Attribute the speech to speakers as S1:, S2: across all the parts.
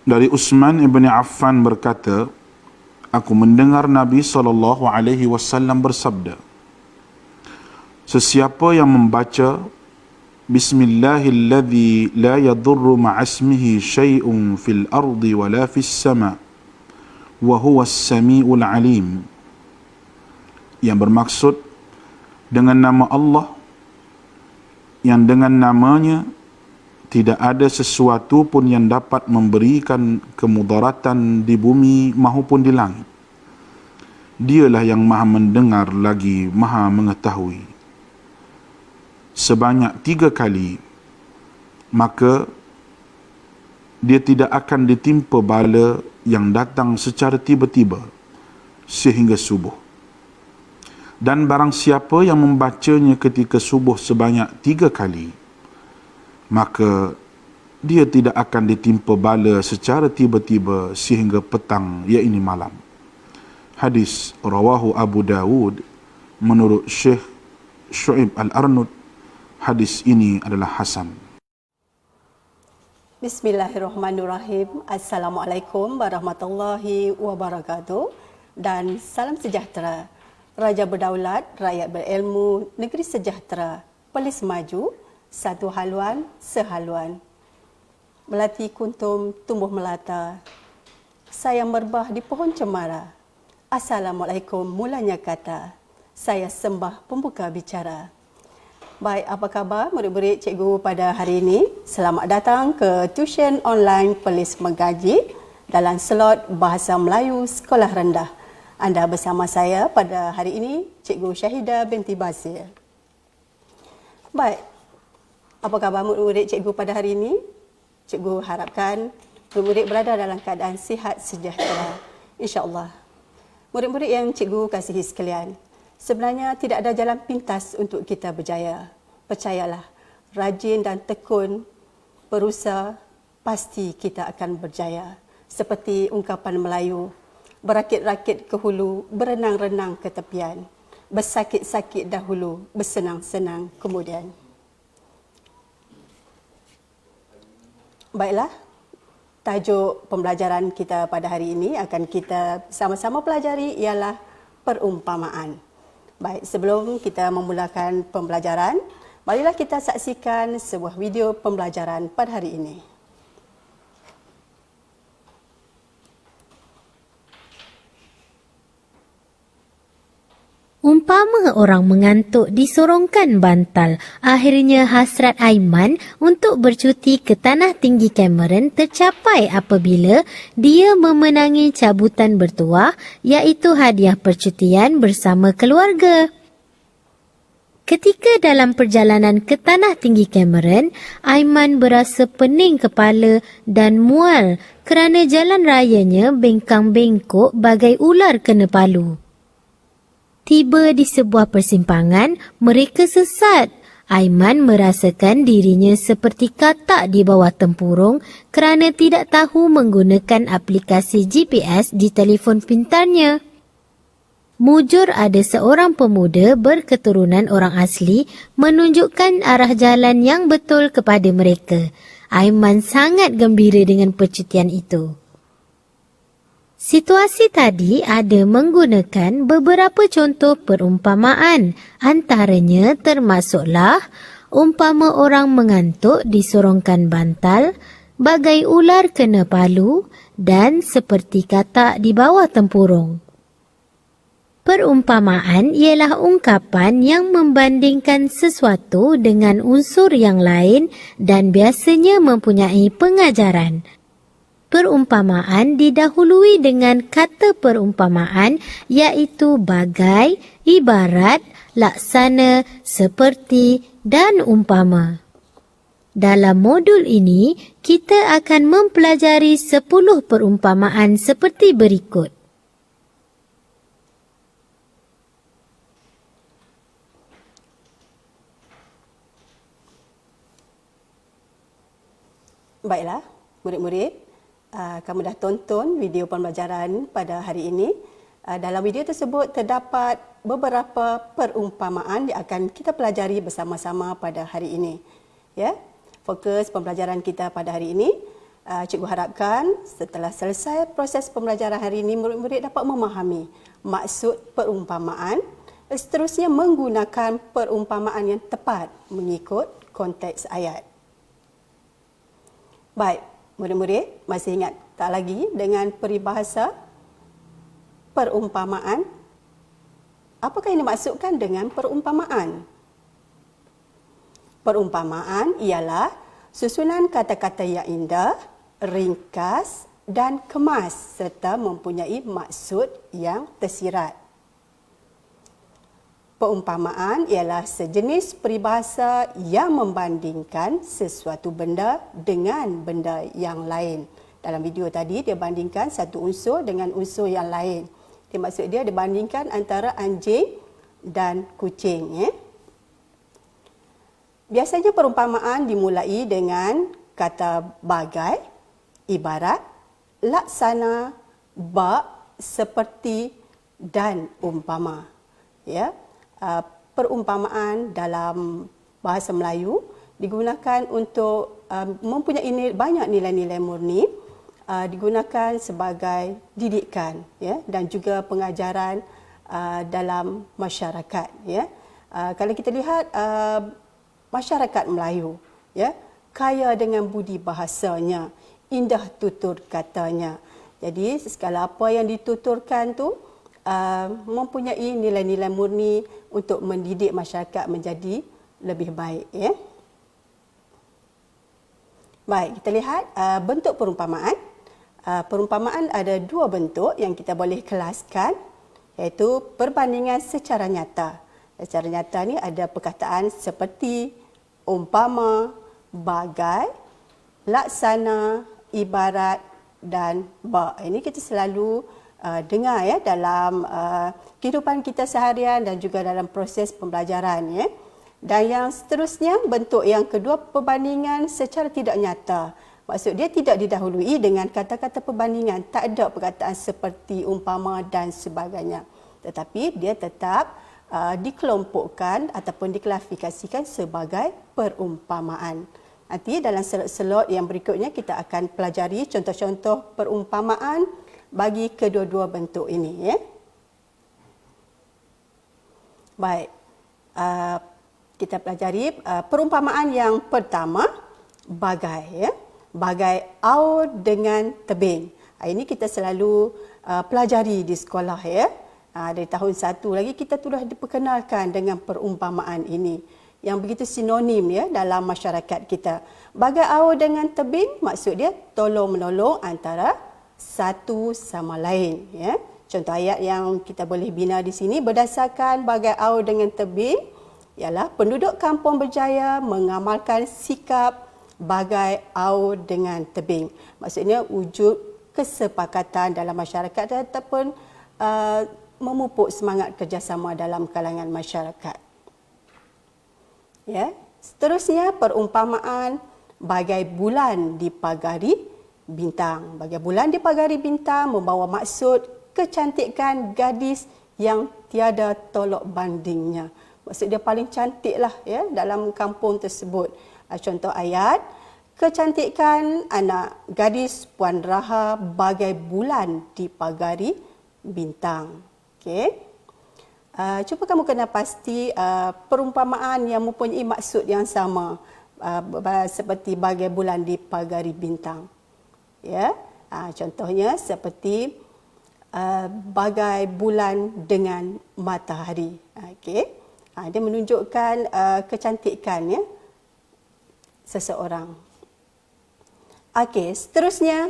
S1: Dari Utsman ibn Affan berkata, aku mendengar Nabi SAW bersabda, sesiapa yang membaca Bismillahilladzi la yadurru ma'asmihi syai'un fil ardi wa la fis sama' wa huwa as-sami'ul alim, yang bermaksud dengan nama Allah yang dengan namanya tidak ada sesuatu pun yang dapat memberikan kemudaratan di bumi maupun di langit. Dialah yang maha mendengar lagi maha mengetahui. Sebanyak 3 kali, maka dia tidak akan ditimpa bala yang datang secara tiba-tiba sehingga subuh. Dan barang siapa yang membacanya ketika subuh sebanyak 3 kali, maka dia tidak akan ditimpa bala secara tiba-tiba sehingga petang, iaitu malam. Hadis rawahu Abu Dawud menurut Syekh Syu'ib Al-Arnud. Hadis ini adalah hasan.
S2: Bismillahirrahmanirrahim. Assalamualaikum warahmatullahi wabarakatuh. Dan salam sejahtera. Raja berdaulat, rakyat berilmu, negeri sejahtera, Perlis maju, satu haluan, sehaluan. Melati kuntum tumbuh melata, saya merbah di pohon cemara. Assalamualaikum mulanya kata, saya sembah pembuka bicara. Baik, apa khabar murid-murid cikgu pada hari ini? Selamat datang ke tuition online Perlis Mengaji dalam slot Bahasa Melayu Sekolah Rendah. Anda bersama saya pada hari ini, Cikgu Syahidah binti Basir. Baik, apa khabar murid-murid cikgu pada hari ini? Cikgu harapkan murid-murid berada dalam keadaan sihat sejahtera, insya-Allah. Murid-murid yang cikgu kasihi sekalian, sebenarnya tidak ada jalan pintas untuk kita berjaya. Percayalah, rajin dan tekun berusaha, pasti kita akan berjaya. Seperti ungkapan Melayu, berakit-rakit ke hulu, berenang-renang ke tepian. Bersakit-sakit dahulu, bersenang-senang kemudian. Baiklah, tajuk pembelajaran kita pada hari ini akan kita sama-sama pelajari ialah perumpamaan. Baik, sebelum kita memulakan pembelajaran, marilah kita saksikan sebuah video pembelajaran pada hari ini.
S3: Umpama orang mengantuk disorongkan bantal, akhirnya hasrat Aiman untuk bercuti ke Tanah Tinggi Cameron tercapai apabila dia memenangi cabutan bertuah, iaitu hadiah percutian bersama keluarga. Ketika dalam perjalanan ke Tanah Tinggi Cameron, Aiman berasa pening kepala dan mual kerana jalan rayanya bengkang-bengkok bagai ular kena palu. Tiba di sebuah persimpangan, mereka sesat. Aiman merasakan dirinya seperti katak di bawah tempurung kerana tidak tahu menggunakan aplikasi GPS di telefon pintarnya. Mujur ada seorang pemuda berketurunan orang asli menunjukkan arah jalan yang betul kepada mereka. Aiman sangat gembira dengan percutian itu. Situasi tadi ada menggunakan beberapa contoh perumpamaan. Antaranya termasuklah umpama orang mengantuk disorongkan bantal, bagai ular kena palu dan seperti katak di bawah tempurung. Perumpamaan ialah ungkapan yang membandingkan sesuatu dengan unsur yang lain dan biasanya mempunyai pengajaran. Perumpamaan didahului dengan kata perumpamaan iaitu bagai, ibarat, laksana, seperti dan umpama. Dalam modul ini, kita akan mempelajari 10 perumpamaan seperti berikut.
S2: Baiklah, murid-murid. Kamu dah tonton video pembelajaran pada hari ini. Dalam video tersebut terdapat beberapa perumpamaan yang akan kita pelajari bersama-sama pada hari ini. Ya, fokus pembelajaran kita pada hari ini Cikgu harapkan setelah selesai proses pembelajaran hari ini, murid-murid dapat memahami maksud perumpamaan, seterusnya menggunakan perumpamaan yang tepat mengikut konteks ayat. Baik, murid-murid masih ingat tak lagi dengan peribahasa perumpamaan? Apakah yang dimaksudkan dengan perumpamaan? Perumpamaan ialah susunan kata-kata yang indah, ringkas dan kemas serta mempunyai maksud yang tersirat. Perumpamaan ialah sejenis peribahasa yang membandingkan sesuatu benda dengan benda yang lain. Dalam video tadi dia bandingkan satu unsur dengan unsur yang lain. Maksud dia bandingkan antara anjing dan kucing. Biasanya perumpamaan dimulai dengan kata bagai, ibarat, laksana, bak, seperti dan umpama. Ya, perumpamaan dalam bahasa Melayu digunakan untuk mempunyai banyak nilai-nilai murni, digunakan sebagai didikan, ya, dan juga pengajaran dalam masyarakat. Ya. Kalau kita lihat masyarakat Melayu, ya, kaya dengan budi bahasanya, indah tutur katanya. Jadi segala apa yang dituturkan tu mempunyai nilai-nilai murni untuk mendidik masyarakat menjadi lebih baik. Ya. Baik, kita lihat bentuk perumpamaan. Perumpamaan ada dua bentuk yang kita boleh kelaskan, iaitu perbandingan secara nyata. Secara nyata ni ada perkataan seperti, umpama, bagai, laksana, ibarat dan bak. Ini kita selalu dengar ya dalam kehidupan kita seharian dan juga dalam proses pembelajaran. Ya. Dan yang seterusnya, bentuk yang kedua, perbandingan secara tidak nyata. Maksud dia tidak didahului dengan kata-kata perbandingan. Tak ada perkataan seperti, umpama dan sebagainya. Tetapi dia tetap dikelompokkan ataupun diklasifikasikan sebagai perumpamaan. Nanti dalam slot yang berikutnya kita akan pelajari contoh-contoh perumpamaan bagi kedua-dua bentuk ini. Ya. Baik, kita pelajari perumpamaan yang pertama, bagai. Ya. Bagai aur dengan tebing. Ini kita selalu pelajari di sekolah. Ya. Dari tahun 1 lagi kita sudah diperkenalkan dengan perumpamaan ini yang begitu sinonim ya dalam masyarakat kita. Bagai aur dengan tebing, maksud dia tolong-menolong antara satu sama lain. Ya. Contoh ayat yang kita boleh bina di sini berdasarkan bagai aur dengan tebing ialah penduduk kampung berjaya mengamalkan sikap bagai aur dengan tebing. Maksudnya wujud kesepakatan dalam masyarakat ataupun memupuk semangat kerjasama dalam kalangan masyarakat. Ya. Seterusnya perumpamaan bagai bulan dipagari bintang. Bagai bulan dipagari bintang membawa maksud kecantikan gadis yang tiada tolok bandingnya. Maksud dia paling cantiklah ya dalam kampung tersebut. Contoh ayat, kecantikan anak gadis Puan Raha bagai bulan dipagari bintang. Okey. Cuba kamu kena pasti perumpamaan yang mempunyai maksud yang sama seperti bagai bulan dipagari bintang. Ya. Contohnya seperti bagai bulan dengan matahari. Okey. Dia menunjukkan kecantikan ya seseorang. Okey, seterusnya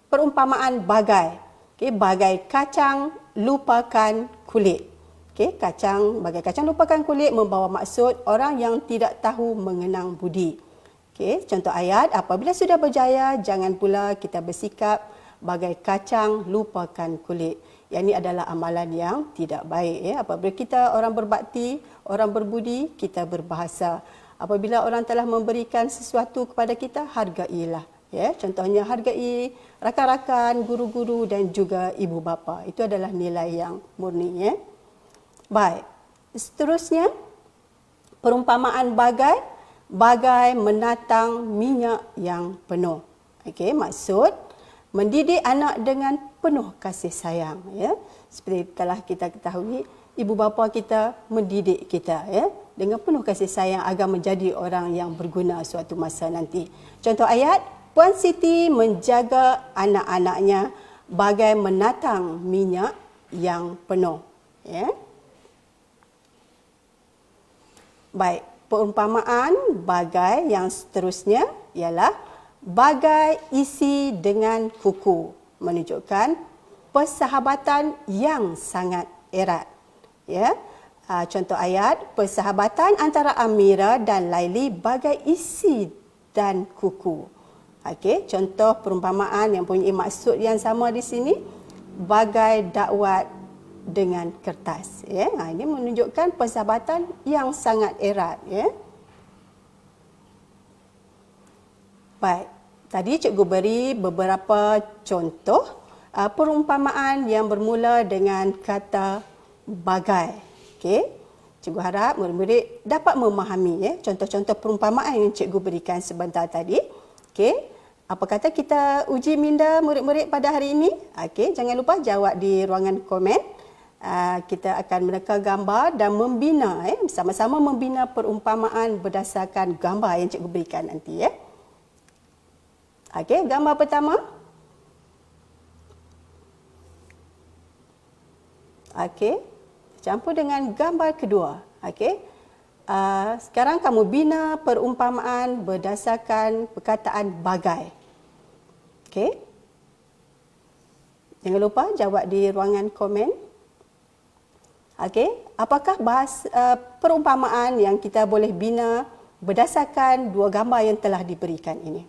S2: perumpamaan bagai. Okey, bagai kacang lupakan kulit. Okey, bagai kacang lupakan kulit membawa maksud orang yang tidak tahu mengenang budi. Okey, contoh ayat, apabila sudah berjaya jangan pula kita bersikap bagai kacang lupakan kulit. Yang ini adalah amalan yang tidak baik ya. Apabila kita orang berbakti, orang berbudi, kita berbahasa. Apabila orang telah memberikan sesuatu kepada kita, hargailah. Ya, contohnya hargai rakan-rakan, guru-guru dan juga ibu bapa. Itu adalah nilai yang murni. Ya. Baik. Seterusnya, perumpamaan bagai bagai menatang minyak yang penuh. Okey, maksud mendidik anak dengan penuh kasih sayang, ya. Seperti telah kita ketahui, ibu bapa kita mendidik kita, ya, dengan penuh kasih sayang agar menjadi orang yang berguna suatu masa nanti. Contoh ayat, Puan Siti menjaga anak-anaknya bagai menatang minyak yang penuh, ya. Baik, perumpamaan bagai yang seterusnya ialah bagai isi dengan kuku, menunjukkan persahabatan yang sangat erat. Ya, contoh ayat, persahabatan antara Amira dan Laili bagai isi dan kuku. Okey, contoh perumpamaan yang punya maksud yang sama di sini, bagai dakwat dengan kertas. Ya, ini menunjukkan persahabatan yang sangat erat. Ya. Baik, tadi cikgu beri beberapa contoh perumpamaan yang bermula dengan kata bagai. Okey, cikgu harap murid-murid dapat memahami, ya, contoh-contoh perumpamaan yang cikgu berikan sebentar tadi. Okey, apa kata kita uji minda murid-murid pada hari ini? Okey, jangan lupa jawab di ruangan komen. Kita akan meneka gambar dan membina, bersama-sama membina perumpamaan berdasarkan gambar yang cikgu berikan nanti, ya. Okey, gambar pertama. Okey, campur dengan gambar kedua. Okey. Sekarang kamu bina perumpamaan berdasarkan perkataan bagai. Okey. Jangan lupa jawab di ruangan komen. Okey, apakah perumpamaan yang kita boleh bina berdasarkan dua gambar yang telah diberikan ini?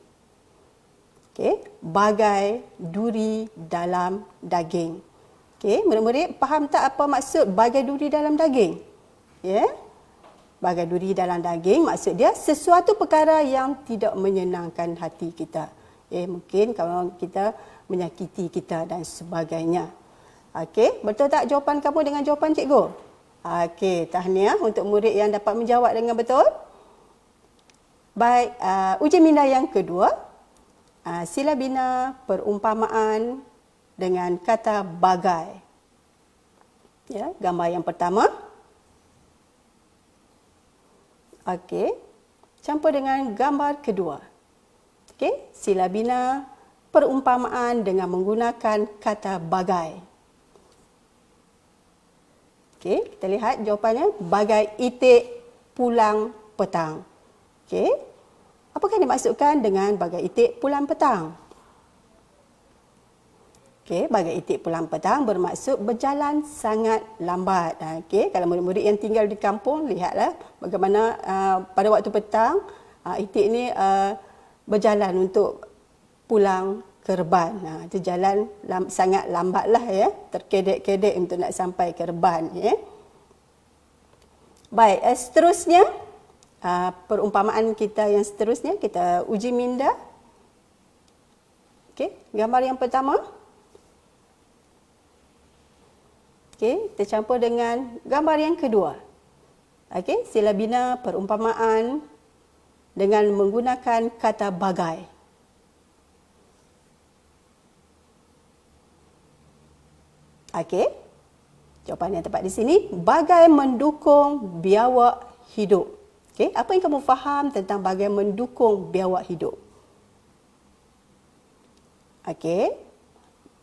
S2: Okey, bagai duri dalam daging. Okey, murid-murid faham tak apa maksud bagai duri dalam daging? Ya. Bagai duri dalam daging maksud dia sesuatu perkara yang tidak menyenangkan hati kita. Mungkin kalau kita menyakiti kita dan sebagainya. Okey, betul tak jawapan kamu dengan jawapan cikgu? Okey, tahniah untuk murid yang dapat menjawab dengan betul. Baik, uji minda yang kedua. Sila bina perumpamaan dengan kata bagai. Ya, gambar yang pertama. Okey, campur dengan gambar kedua. Okey, sila bina perumpamaan dengan menggunakan kata bagai. Okey, kita lihat jawapannya, bagai itik pulang petang. Okey, apakah dimaksudkan dengan bagai itik pulang petang? Okey, bagai itik pulang petang bermaksud berjalan sangat lambat. Okey, kalau murid-murid yang tinggal di kampung, lihatlah bagaimana pada waktu petang itik ni berjalan untuk pulang ke reban. Itu jalan sangat lambatlah, ya, terkedek-kedek untuk nak sampai ke reban, ya. Baik, seterusnya perumpamaan kita yang seterusnya kita uji minda. Okey, gambar yang pertama. Okey, kita campur dengan gambar yang kedua. Okey, sila bina perumpamaan dengan menggunakan kata bagai. Okey, jawapan yang tepat di sini, bagai mendukung biawak hidup. Okey, apa yang kamu faham tentang bagai mendukung biawak hidup? Okey,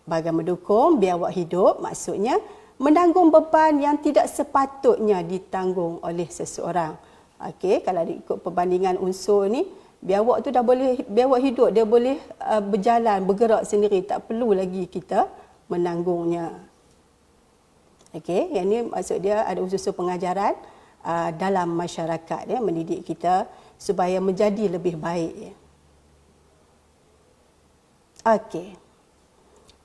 S2: bagai mendukung biawak hidup maksudnya menanggung beban yang tidak sepatutnya ditanggung oleh seseorang. Okey, kalau ikut perbandingan unsur ni, biawak tu dah boleh, biawak hidup dia boleh berjalan, bergerak sendiri, tak perlu lagi kita menanggungnya. Okey, yang ni maksud dia ada unsur pengajaran dalam masyarakat, ya, mendidik kita supaya menjadi lebih baik. Ya. Okey.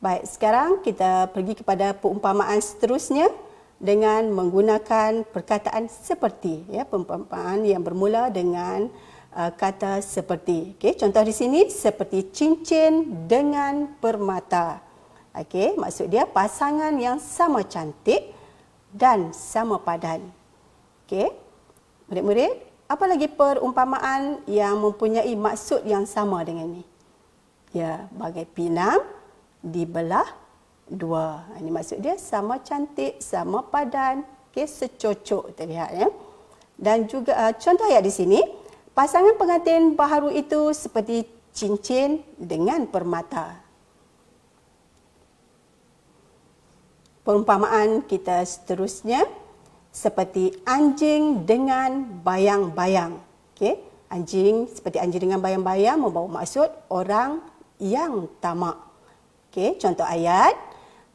S2: Baik, sekarang kita pergi kepada perumpamaan seterusnya dengan menggunakan perkataan seperti, ya, perumpamaan yang bermula dengan kata seperti. Okey, contoh di sini seperti cincin dengan permata. Okey, maksud dia pasangan yang sama cantik dan sama padan. Okey, murid-murid, apa lagi perumpamaan yang mempunyai maksud yang sama dengan ni? Ya, bagai pinang dibelah dua. Ini maksud dia sama cantik, sama padan, okey, secocok terlihat ya. Dan juga contoh ayat di sini, pasangan pengantin baharu itu seperti cincin dengan permata. Perumpamaan kita seterusnya seperti anjing dengan bayang-bayang. Okey, seperti anjing dengan bayang-bayang membawa maksud orang yang tamak. Okey, contoh ayat,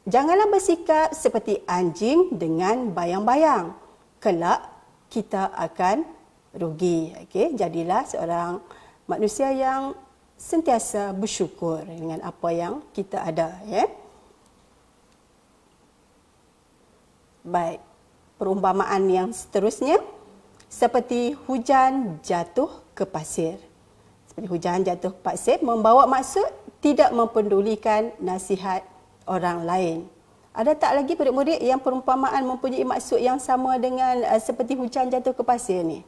S2: janganlah bersikap seperti anjing dengan bayang-bayang. Kelak kita akan rugi. Okey, jadilah seorang manusia yang sentiasa bersyukur dengan apa yang kita ada, ya. Baik, perumpamaan yang seterusnya seperti hujan jatuh ke pasir. Seperti hujan jatuh ke pasir membawa maksud tidak mempedulikan nasihat orang lain. Ada tak lagi murid-murid yang perumpamaan mempunyai maksud yang sama dengan seperti hujan jatuh ke pasir ni?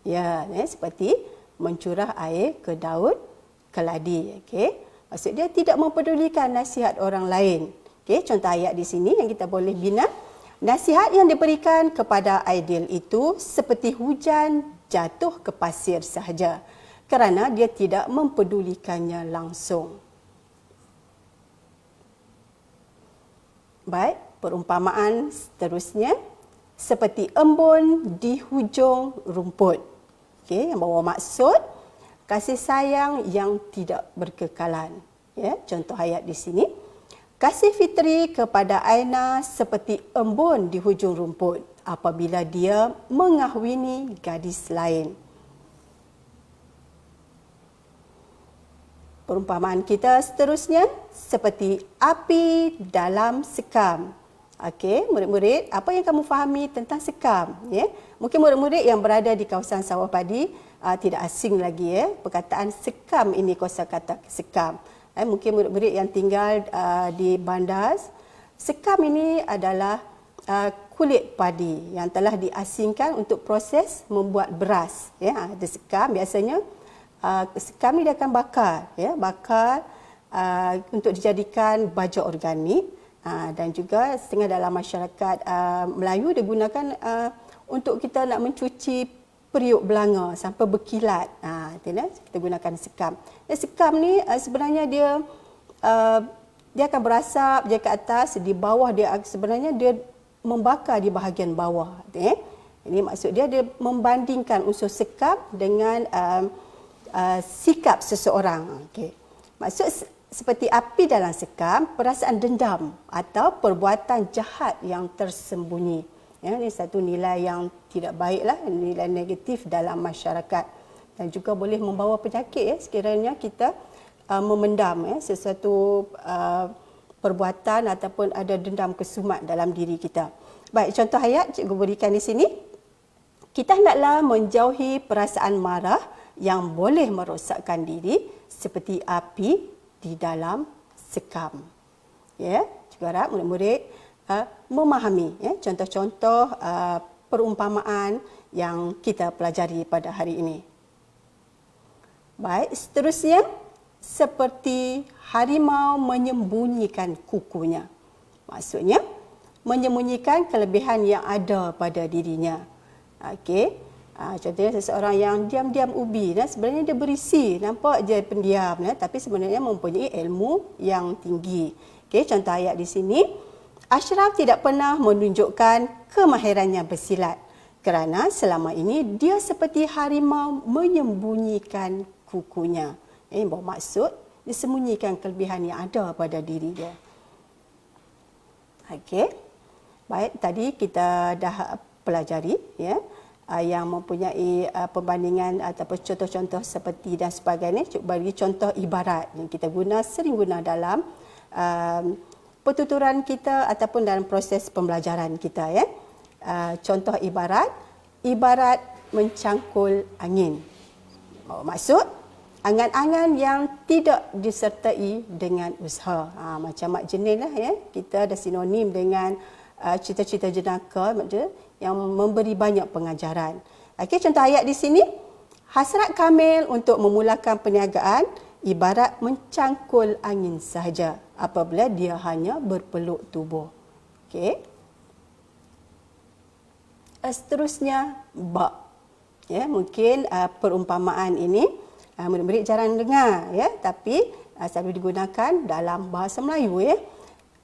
S2: Ya, seperti mencurah air ke daun keladi. Okey, maksud dia tidak mempedulikan nasihat orang lain. Okey, contoh ayat di sini yang kita boleh bina. Nasihat yang diberikan kepada Aidil itu seperti hujan jatuh ke pasir sahaja kerana dia tidak mempedulikannya langsung. Baik, perumpamaan seterusnya seperti embun di hujung rumput. Okey, yang bawa maksud kasih sayang yang tidak berkekalan. Ya, contoh ayat di sini. Kasih Fitri kepada Aina seperti embun di hujung rumput apabila dia mengahwini gadis lain. Perumpamaan kita seterusnya seperti api dalam sekam. Okey, murid-murid, apa yang kamu fahami tentang sekam? Ya, mungkin murid-murid yang berada di kawasan sawah padi tidak asing lagi ya perkataan sekam ini, kosakata sekam. Mungkin murid-murid yang tinggal di bandar, sekam ini adalah kulit padi yang telah diasingkan untuk proses membuat beras. Ya, ada sekam, biasanya sekam ini dia akan bakar, ya, bakar untuk dijadikan baja organik dan juga setengah dalam masyarakat Melayu digunakan untuk kita nak mencuci periuk belanga sampai berkilat. Kita gunakan sekam. Dan sekam ni sebenarnya dia akan berasap dia ke atas, di bawah dia sebenarnya dia membakar di bahagian bawah. Ini maksud dia membandingkan unsur sekam dengan sikap seseorang. Okey. Maksud seperti api dalam sekam, perasaan dendam atau perbuatan jahat yang tersembunyi. Ya, ini satu nilai yang tidak baiklah, nilai negatif dalam masyarakat dan juga boleh membawa penyakit ya sekiranya kita memendam sesuatu perbuatan ataupun ada dendam kesumat dalam diri kita. Baik, contoh ayat cikgu berikan di sini. Kita hendaklah menjauhi perasaan marah yang boleh merosakkan diri seperti api di dalam sekam. Ya, cikgu harap murid-murid memahami ya, contoh-contoh perumpamaan yang kita pelajari pada hari ini. Baik, seterusnya seperti harimau menyembunyikan kukunya. Maksudnya menyembunyikan kelebihan yang ada pada dirinya. Okey. Contohnya seseorang yang diam-diam ubi, sebenarnya dia berisi, nampak je pendiam, tapi sebenarnya mempunyai ilmu yang tinggi. Okey, contoh ayat di sini. Ashraf tidak pernah menunjukkan kemahirannya bersilat kerana selama ini dia seperti harimau menyembunyikan kukunya. Ini bermaksud disembunyikan kelebihan yang ada pada diri dia. Okey. Baik, tadi kita dah pelajari ya yang mempunyai perbandingan ataupun contoh-contoh seperti dan sebagainya. Cuba bagi contoh ibarat yang kita sering guna dalam pertuturan kita ataupun dalam proses pembelajaran kita ya. Contoh ibarat mencangkul angin. Maksud angan-angan yang tidak disertai dengan usaha. Macam mak jenin lah ya. Kita ada sinonim dengan cita-cita jenaka, maksudnya yang memberi banyak pengajaran. Okey, contoh ayat di sini, hasrat Kamil untuk memulakan perniagaan ibarat mencangkul angin sahaja apabila dia hanya berpeluk tubuh. Okey. Seterusnya ba. Ya, mungkin perumpamaan ini murid-murid jarang dengar ya, tapi selalu digunakan dalam bahasa Melayu ya.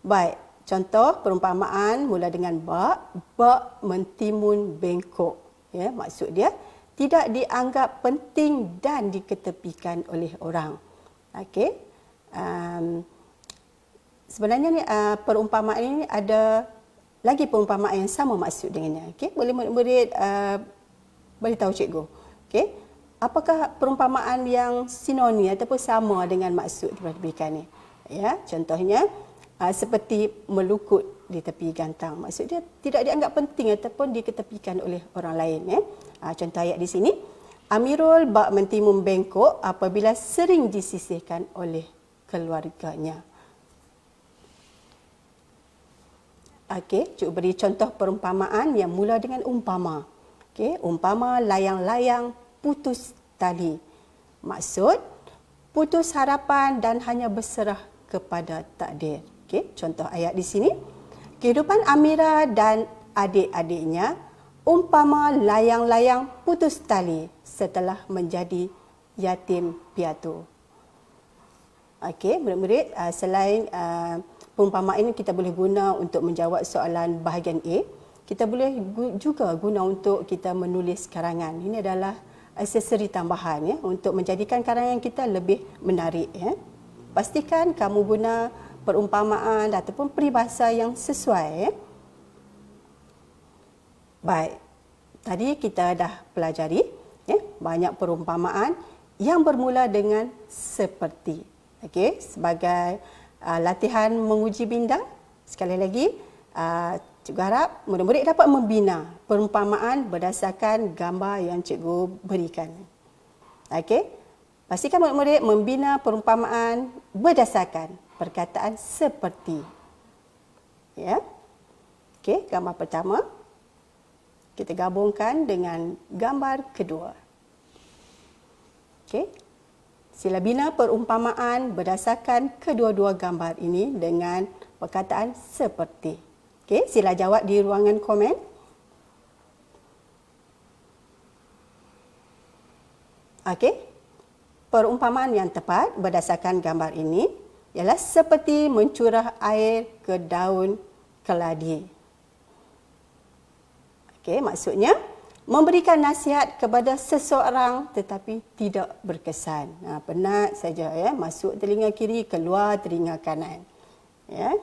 S2: Baik, contoh perumpamaan mula dengan ba, ba mentimun bengkok. Ya, maksud dia tidak dianggap penting dan diketepikan oleh orang. Okey. Sebenarnya ni perumpamaan ini ada lagi perumpamaan yang sama maksud dengannya. Okey, boleh murid-murid beritahu cikgu. Okey. Apakah perumpamaan yang sinonim ataupun sama dengan maksud diberikan ni? Ya, contohnya seperti melukut di tepi gantang. Maksud dia tidak dianggap penting ataupun diketepikan oleh orang lain ya. Contoh ayat di sini, Amirul bak mentimun bengkok apabila sering disisihkan oleh keluarganya. Okey, cuba beri contoh perumpamaan yang mula dengan umpama. Okey, umpama layang-layang putus tali. Maksud putus harapan dan hanya berserah kepada takdir. Okey, contoh ayat di sini. Kehidupan Amira dan adik-adiknya umpama layang-layang putus tali setelah menjadi yatim piatu. Okey, murid-murid, selain perumpamaan ini kita boleh guna untuk menjawab soalan bahagian A, kita boleh juga guna untuk kita menulis karangan. Ini adalah aksesori tambahan ya, untuk menjadikan karangan kita lebih menarik ya. Pastikan kamu guna perumpamaan ataupun peribahasa yang sesuai ya. Baik, tadi kita dah pelajari ya, banyak perumpamaan yang bermula dengan seperti. Okey, sebagai latihan menguji minda, sekali lagi cikgu harap murid-murid dapat membina perumpamaan berdasarkan gambar yang cikgu berikan. Okey, pastikan murid-murid membina perumpamaan berdasarkan perkataan seperti. Ya. Okey, gambar pertama kita gabungkan dengan gambar kedua. Okey. Sila bina perumpamaan berdasarkan kedua-dua gambar ini dengan perkataan seperti. Okey, sila jawab di ruangan komen. Okey. Perumpamaan yang tepat berdasarkan gambar ini ialah seperti mencurah air ke daun keladi. Okey, maksudnya memberikan nasihat kepada seseorang tetapi tidak berkesan. Penat saja ya, masuk telinga kiri, keluar telinga kanan. Ya.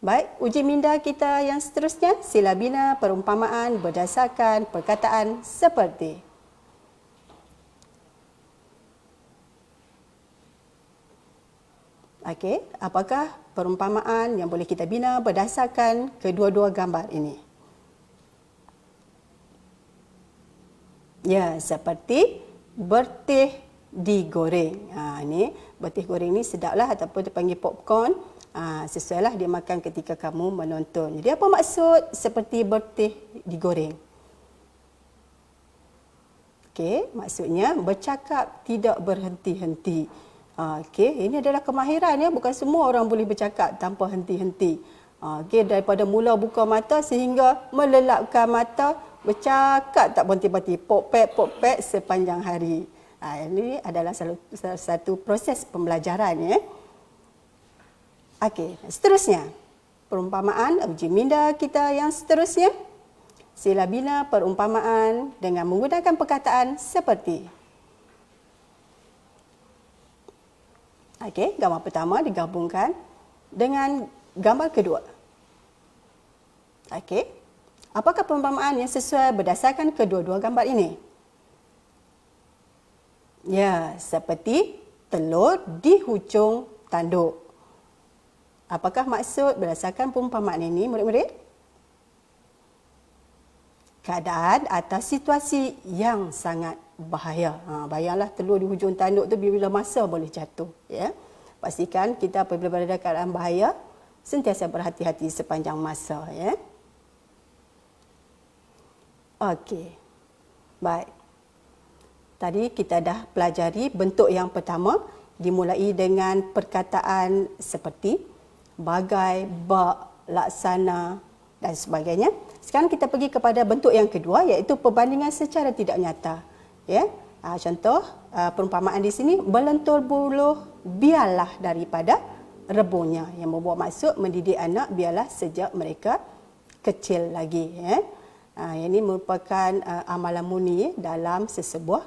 S2: Baik, uji minda kita yang seterusnya, sila bina perumpamaan berdasarkan perkataan seperti. Okey, apakah perumpamaan yang boleh kita bina berdasarkan kedua-dua gambar ini? Ya, seperti bertih digoreng. Ini bertih goreng ni sedaplah ataupun dipanggil popcorn. Sesuailah dia makan ketika kamu menonton. Jadi apa maksud seperti bertih digoreng? Okey, maksudnya bercakap tidak berhenti-henti. Okey, ini adalah kemahiran ya, bukan semua orang boleh bercakap tanpa henti-henti. Okey, daripada mula buka mata sehingga melelapkan mata, bercakap tak berhenti-henti, pok-pek sepanjang hari. Ini adalah salah satu proses pembelajaran ya. Okey, seterusnya perumpamaan uji minda kita yang seterusnya. Sila bina perumpamaan dengan menggunakan perkataan seperti. Okey, gambar pertama digabungkan dengan gambar kedua. Okey, apakah perumpamaan yang sesuai berdasarkan kedua-dua gambar ini? Ya, seperti telur di hujung tanduk. Apakah maksud berdasarkan perumpamaan ini, murid-murid? Keadaan atau situasi yang sangat bahaya. Bayanglah telur di hujung tanduk tu bila masa boleh jatuh. Ya. Pastikan kita apabila berada dalam keadaan bahaya, sentiasa berhati-hati sepanjang masa. Ya. Okey. Baik. Tadi kita dah pelajari bentuk yang pertama dimulai dengan perkataan seperti bagai, bak, laksana dan sebagainya. Sekarang kita pergi kepada bentuk yang kedua iaitu perbandingan secara tidak nyata. Ya. Contoh perumpamaan di sini berlentur buluh biarlah daripada rebungnya, yang membawa maksud mendidik anak biarlah sejak mereka kecil lagi. Ya. Ini merupakan amalan murni dalam sesebuah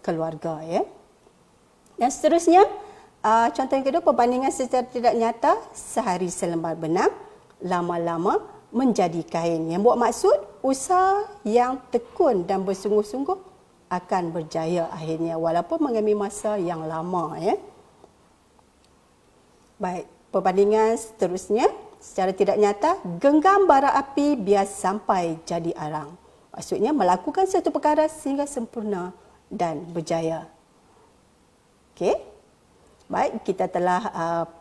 S2: keluarga. Ya. Dan seterusnya, contoh yang kedua, perbandingan secara tidak nyata, sehari selembar benang, lama-lama menjadi kain. Yang buat maksud, usaha yang tekun dan bersungguh-sungguh akan berjaya akhirnya, walaupun mengambil masa yang lama. Ya. Baik, perbandingan seterusnya, secara tidak nyata, genggam bara api biar sampai jadi arang. Maksudnya melakukan satu perkara sehingga sempurna dan berjaya. Okey. Baik, kita telah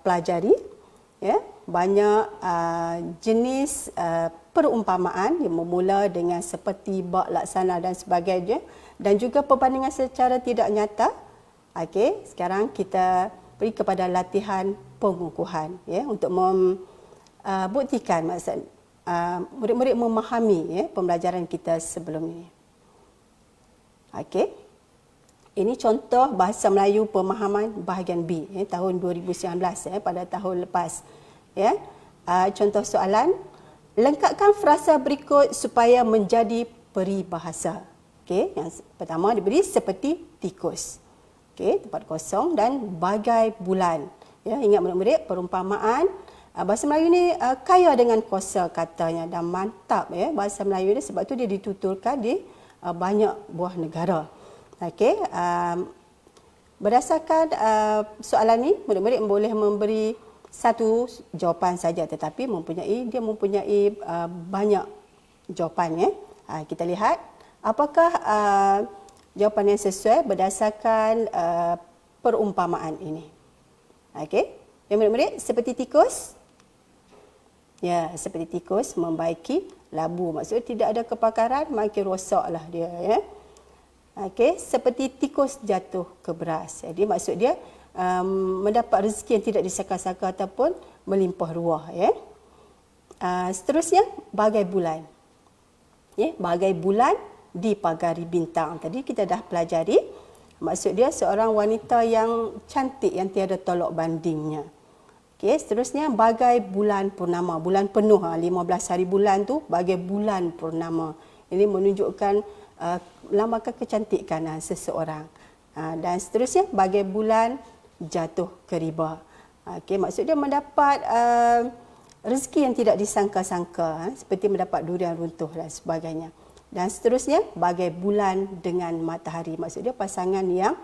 S2: pelajari ya, banyak jenis perumpamaan yang bermula dengan seperti bak, laksana dan sebagainya, dan juga perbandingan secara tidak nyata. Okey, sekarang kita pergi kepada latihan pengukuhan ya, untuk buktikan maksud murid-murid memahami ya, pembelajaran kita sebelum ini. Okey. Ini contoh bahasa Melayu pemahaman bahagian B ya, tahun 2019 ya, pada tahun lepas. Ya. Contoh soalan, lengkapkan frasa berikut supaya menjadi peribahasa. Okey, yang pertama diberi seperti tikus. Okey, tempat kosong dan bagai bulan. Ya, ingat murid-murid, perumpamaan bahasa Melayu ni kaya dengan kosa katanya dan mantap ya bahasa Melayu ni, sebab tu dia dituturkan di banyak buah negara. Okey, berdasarkan soalan ni, murid-murid boleh memberi satu jawapan saja, tetapi dia mempunyai banyak jawapan ya. Kita lihat apakah jawapan yang sesuai berdasarkan perumpamaan ini. Okey, yang murid-murid seperti tikus. Ya, seperti tikus membaiki labu. Maksudnya tidak ada kepakaran, makin rosaklah dia ya. Okey, seperti tikus jatuh ke beras. Jadi maksud dia mendapat rezeki yang tidak disangka-sangka ataupun melimpah ruah ya. Seterusnya bagai bulan. Ya, bagai bulan dipagari bintang. Tadi kita dah pelajari. Maksud dia seorang wanita yang cantik yang tiada tolak bandingnya. Okey, seterusnya bagai bulan purnama, bulan penuh 15 hari bulan tu bagai bulan purnama. Ini menunjukkan lambangkan kecantikan seseorang. Dan seterusnya bagai bulan jatuh ke riba. Okey, maksud dia mendapat rezeki yang tidak disangka-sangka, seperti mendapat durian runtuh dan sebagainya. Dan seterusnya bagai bulan dengan matahari. Maksud dia pasangan yang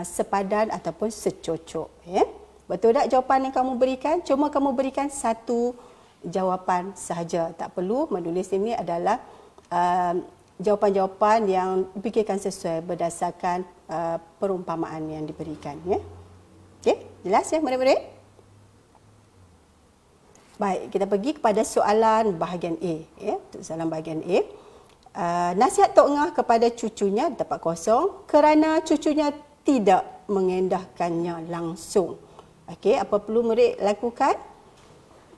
S2: sepadan ataupun secocok. Ya. Betul tak jawapan yang kamu berikan? Cuma kamu berikan satu jawapan sahaja. Tak perlu menulis ini adalah jawapan-jawapan yang dipikirkan sesuai berdasarkan perumpamaan yang diberikan. Ya. Okey, jelas ya murid-murid? Baik, kita pergi kepada soalan bahagian A. Ya, untuk soalan bahagian A. Nasihat Tok Ngah kepada cucunya tempat kosong kerana cucunya tidak mengendahkannya langsung. Okey, apa perlu murid lakukan?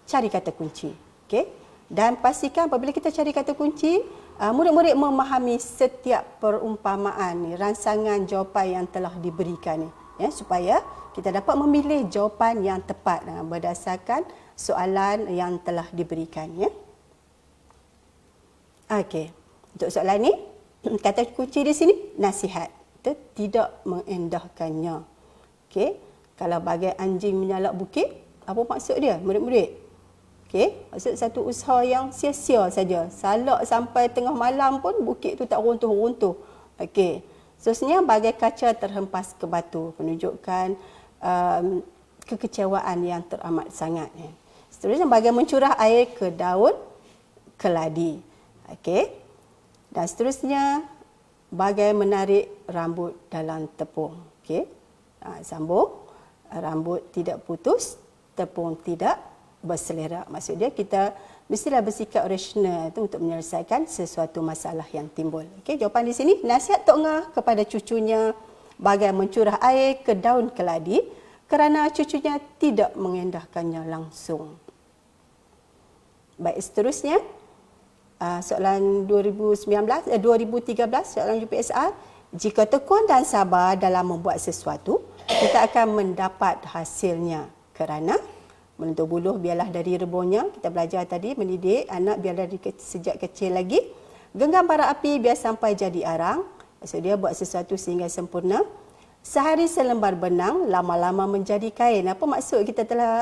S2: Cari kata kunci. Okey. Dan pastikan apabila kita cari kata kunci, murid-murid memahami setiap perumpamaan, rangsangan jawapan yang telah diberikan ya, supaya kita dapat memilih jawapan yang tepat berdasarkan soalan yang telah diberikan ya. Okey. Untuk soalan ni, kata kunci di sini nasihat. Kita tidak mengendahkannya. Okey. Kalau bagai anjing menyalak bukit, apa maksud dia murid-murid? Okey, maksud satu usaha yang sia-sia saja. Salak sampai tengah malam pun bukit tu tak runtuh-runtuh. Okey. Seterusnya bagai kaca terhempas ke batu, menunjukkan kekecewaan yang teramat sangat. Seterusnya bagai mencurah air ke daun keladi. Okey. Dan seterusnya bagai menarik rambut dalam tepung. Okey. Sambung. Rambut tidak putus, tepung tidak berselera. Maksud dia kita mestilah bersikap rasional tu untuk menyelesaikan sesuatu masalah yang timbul. Okey, jawapan di sini, nasihat Tok Ngah kepada cucunya bagai mencurah air ke daun keladi kerana cucunya tidak mengendahkannya langsung. Baik, seterusnya soalan 2013 soalan UPSR, jika tekun dan sabar dalam membuat sesuatu, kita akan mendapat hasilnya kerana menentu buluh biarlah dari reburnya. Kita belajar tadi mendidik anak biar dari sejak kecil lagi. Genggam bara api biar sampai jadi arang. Maksud dia buat sesuatu sehingga sempurna. Sehari selembar benang lama-lama menjadi kain. Apa maksud kita telah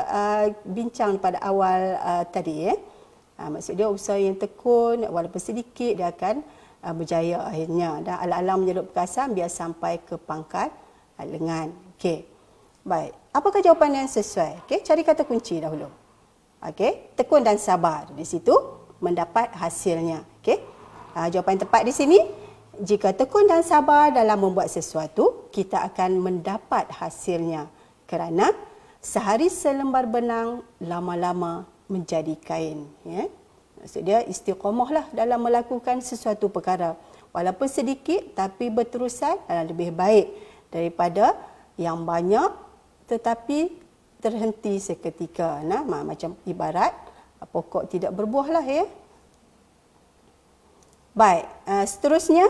S2: bincang pada awal tadi ya? Maksud dia usaha yang tekun walaupun sedikit dia akan berjaya akhirnya. Dan alang-alang menyelut perkasan biar sampai ke pangkat lengan. Okey. Baik, apakah jawapan yang sesuai? Okey, cari kata kunci dahulu. Okey, tekun dan sabar. Di situ mendapat hasilnya. Okey. Jawapan tepat di sini, jika tekun dan sabar dalam membuat sesuatu, kita akan mendapat hasilnya kerana sehari selembar benang lama-lama menjadi kain. Ya. Maksud dia istiqamahlah dalam melakukan sesuatu perkara. Walaupun sedikit tapi berterusan lebih baik daripada yang banyak tetapi terhenti seketika. Nah, macam ibarat pokok tidak berbuah lah ya. Baik, seterusnya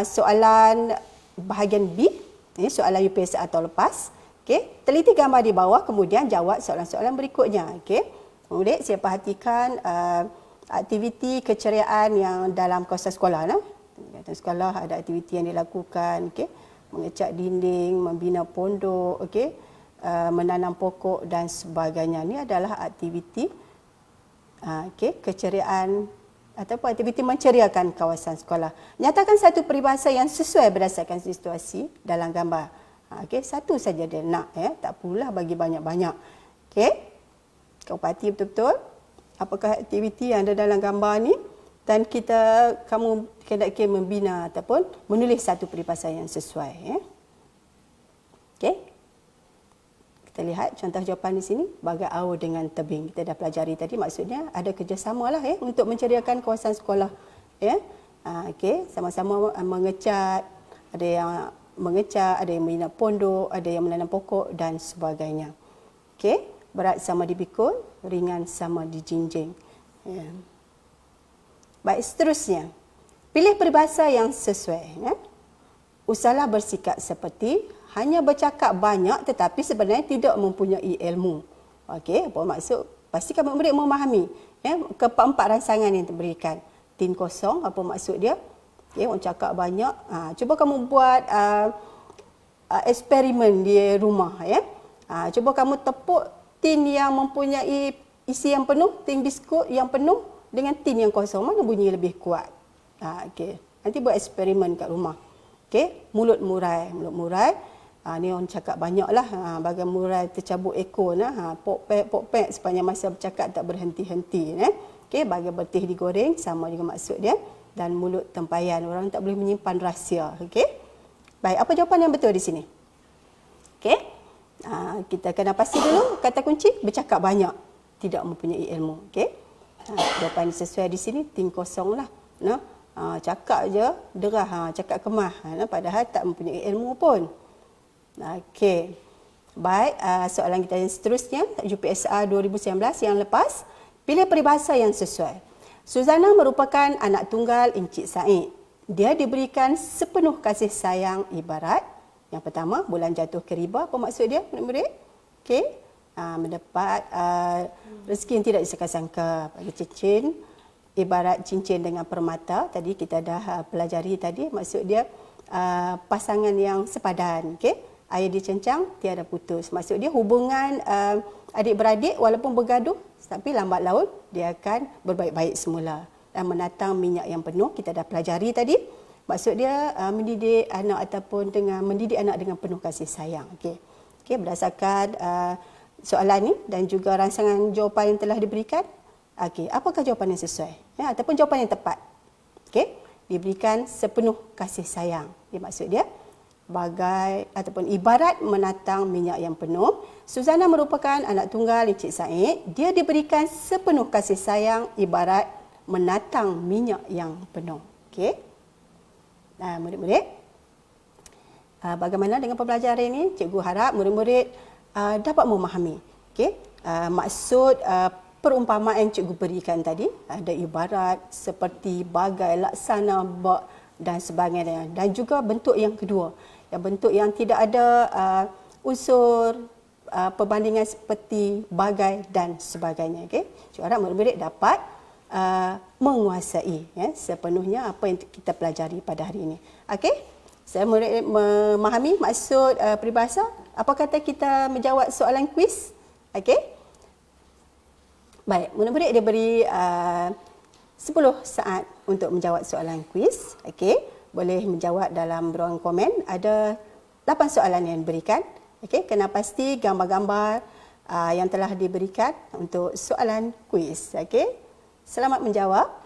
S2: soalan bahagian B, ini soalan UPSR tahun lepas. Okey, teliti gambar di bawah kemudian jawab soalan-soalan berikutnya. Okey. Murid siap perhatikan aktiviti keceriaan yang dalam kawasan sekolah nah. Dalam sekolah ada aktiviti yang dilakukan, okey. Mengecat dinding, membina pondok, okey. Menanam pokok dan sebagainya. Ini adalah aktiviti keceriaan ataupun aktiviti menceriakan kawasan sekolah. Nyatakan satu peribahasa yang sesuai berdasarkan situasi dalam gambar. Satu saja dia nak ya, tak pula bagi banyak-banyak. Okey. Kau perhati betul-betul apakah aktiviti yang ada dalam gambar ni dan kamu hendaknya membina ataupun menulis satu peribahasa yang sesuai ya. Okey. Kita lihat contoh jawapan di sini, bagai aur dengan tebing. Kita dah pelajari tadi, maksudnya ada kerjasama lah ya untuk menceriakan kawasan sekolah. Ya. Okey, sama-sama mengecat, ada yang mengecat, ada yang membina pondok, ada yang menanam pokok dan sebagainya. Okey, berat sama dipikul, ringan sama dijinjing. Ya. Baik, seterusnya. Pilih peribahasa yang sesuai. Ya. Usahlah bersikap seperti hanya bercakap banyak tetapi sebenarnya tidak mempunyai ilmu. Okey, apa maksud? Pastikan murid memahami ya, keempat rangsangan yang diberikan. Tin kosong, apa maksud dia? Okey, orang cakap banyak. Cuba kamu buat eksperimen di rumah ya. Cuba kamu tepuk tin yang mempunyai isi yang penuh, tin biskut yang penuh dengan tin yang kosong, mana bunyi lebih kuat? Okey, nanti buat eksperimen kat rumah. Okey, mulut murai. Ni orang cakap banyaklah, bagai murai tercabut ekor nah, pok-pek sepanjang masa bercakap tak berhenti-henti Okey, bagai betih digoreng sama juga maksud dia, dan mulut tempayan, orang tak boleh menyimpan rahsia. Okey. Baik, apa jawapan yang betul di sini? Okey. Kita kena pasti dulu kata kunci bercakap banyak, tidak mempunyai ilmu. Okey. Jawapan sesuai di sini tin kosonglah. Nah, cakap je derah, cakap kemah, padahal tak mempunyai ilmu pun. Okey. Baik, soalan kita yang seterusnya, UPSR 2019 yang lepas, pilih peribahasa yang sesuai. Suzana merupakan anak tunggal Encik Said. Dia diberikan sepenuh kasih sayang ibarat yang pertama, bulan jatuh ke riba. Apa maksud dia, murid-murid? Okey. Mendapat rezeki yang tidak disangka-sangka. Bagi cincin, ibarat cincin dengan permata. Tadi kita dah pelajari tadi, maksud dia pasangan yang sepadan. Okey. Air dicencang, tiada putus. Maksud dia hubungan adik-beradik walaupun bergaduh, tapi lambat laun dia akan berbaik-baik semula. Dan menatang minyak yang penuh, kita dah pelajari tadi. Maksud dia mendidik anak ataupun mendidik anak dengan penuh kasih sayang. Okey. Okey, berdasarkan soalan ni dan juga rangsangan jawapan yang telah diberikan. Okey, apakah jawapan yang sesuai? Ya, ataupun jawapan yang tepat? Okey, diberikan sepenuh kasih sayang. Dia maksud dia bagai ataupun ibarat menatang minyak yang penuh. Suzana merupakan anak tunggal Encik Said. Dia diberikan sepenuh kasih sayang ibarat menatang minyak yang penuh. Okey. Murid-murid, bagaimana dengan pembelajaran ini? Cikgu harap murid-murid dapat memahami maksud perumpamaan yang cikgu berikan tadi. Ada ibarat seperti bagai, laksana, bak dan sebagainya. Dan juga bentuk yang kedua, bentuk yang tidak ada unsur perbandingan seperti bagai dan sebagainya. Cikgu harap murid-murid dapat menguasai sepenuhnya apa yang kita pelajari pada hari ini. Saya murid memahami maksud peribahasa. Apa kata kita menjawab soalan kuis? Baik, murid-murid diberi 10 saat untuk menjawab soalan kuis. Boleh menjawab dalam ruang komen. Ada 8 soalan yang diberikan. Kena pasti gambar-gambar yang telah diberikan untuk soalan kuis. Selamat menjawab.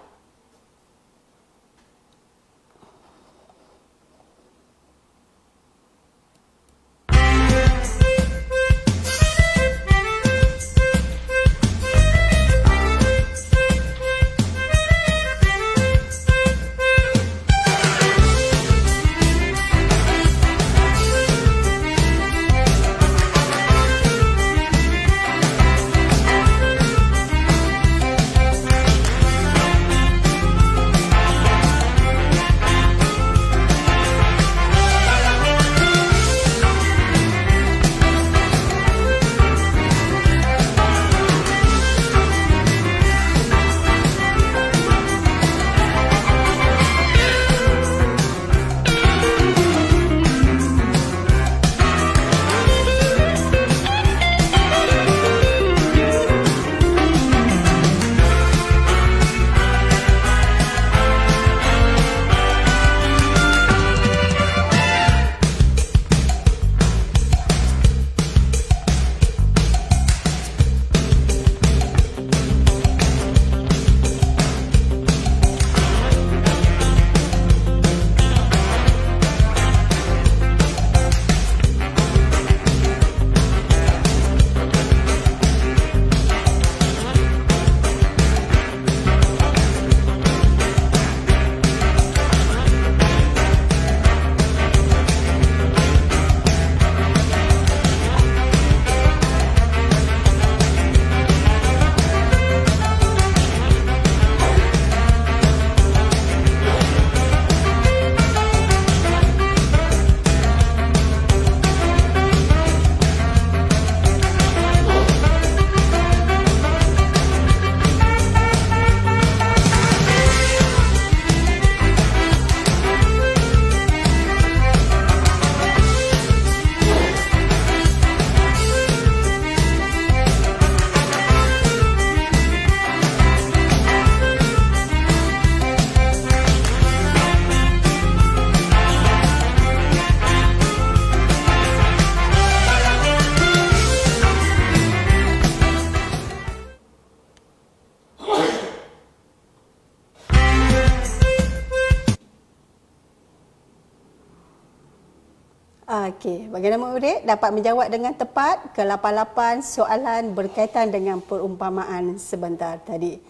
S2: Bagaimana murid dapat menjawab dengan tepat ke 88 soalan berkaitan dengan perumpamaan sebentar tadi.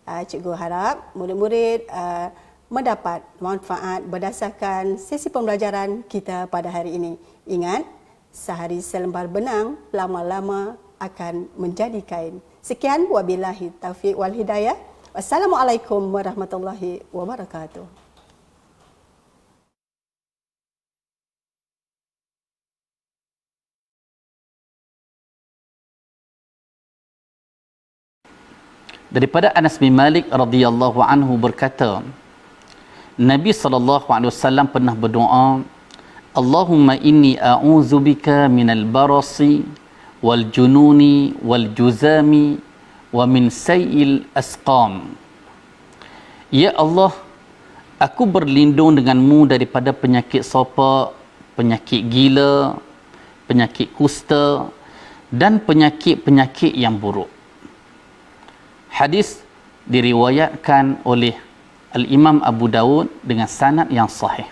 S2: Cikgu harap murid-murid mendapat manfaat berdasarkan sesi pembelajaran kita pada hari ini. Ingat, sehari selembar benang lama-lama akan menjadi kain. Sekian, wabillahi taufiq wal hidayah. Wassalamualaikum warahmatullahi wabarakatuh.
S4: Daripada Anas bin Malik radhiyallahu anhu berkata, Nabi SAW pernah berdoa, Allahumma inni a'udzubika minal barasi wal jununi wal juzami wa min sayil asqam. Ya Allah, aku berlindung denganmu daripada penyakit sopak, penyakit gila, penyakit kusta dan penyakit-penyakit yang buruk. Hadis diriwayatkan oleh Al-Imam Abu Dawud dengan sanad yang sahih.